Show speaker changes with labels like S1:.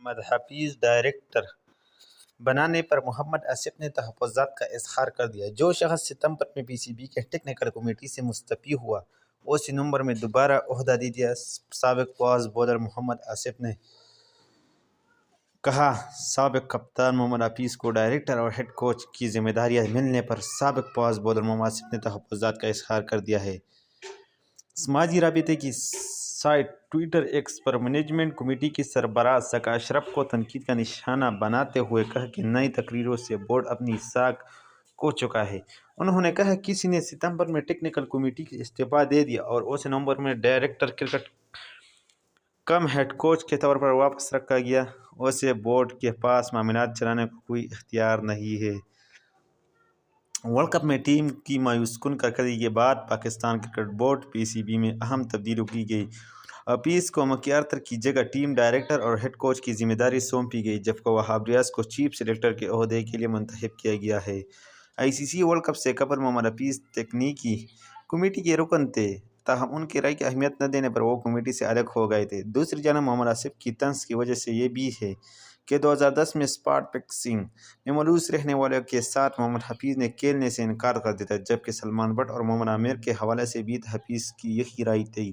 S1: محمد Hafeez director بنانے پر محمد آصف نے تحفظات کا اظہار کر دیا۔ جو شخص ستمبر میں پی سی بی کے ٹیکنیکل کمیٹی سے مستعفی ہوا، اسے نومبر میں دوبارہ عہدہ دے دیا۔ سابق فاسٹ بولر محمد آصف نے کہا، سابق کپتان محمد حفیظ کو ڈائریکٹر اور ہیڈ کوچ کی ذمہ داریاں ملنے پر سابق فاسٹ بولر محمد آصف نے تحفظات کا اظہار کر دیا ہے۔ سماجی رابطے کی سائٹ ٹوئٹر ایکس پر مینجمنٹ کمیٹی کے سربراہ سکا اشرف کو تنقید کا نشانہ بناتے ہوئے کہا کہ نئی تقرریوں سے بورڈ اپنی ساکھ کھو چکا ہے۔ انہوں نے کہا، کسی نے ستمبر میں ٹیکنیکل کمیٹی سے استعفیٰ دے دیا اور اسے نومبر میں ڈائریکٹر کرکٹ کم ہیڈ کوچ کے طور پر واپس رکھا گیا۔ اسے بورڈ کے پاس معاملات چلانے کا کوئی اختیار نہیں ہے۔ ورلڈ کپ میں ٹیم کی مایوس کن کارکردگی کے بعد پاکستان کرکٹ بورڈ پی سی بی میں اہم تبدیلیاں کی گئی۔ حفیظ کو مکی ارتر کی جگہ ٹیم ڈائریکٹر اور ہیڈ کوچ کی ذمہ داری سونپی گئی، جبکہ وہاب ریاض کو چیف سلیکٹر کے عہدے کے لیے منتخب کیا گیا ہے۔ آئی سی سی ورلڈ کپ سے قبل محمد حفیظ تکنیکی کمیٹی کے رکن تھے، تاہم ان کی رائے کی اہمیت نہ دینے پر وہ کمیٹی سے الگ ہو گئے تھے۔ دوسری جانب محمد آصف کی طنز کی وجہ یہ بھی ہے کہ 2010 میں اسپاٹ فکسنگ میں ملوث رہنے والوں کے ساتھ محمد حفیظ نے کھیلنے سے انکار کر دیا تھا، جبکہ سلمان بٹ اور محمد عامر کے حوالے سے بھی حفیظ کی یہی رائے تھی۔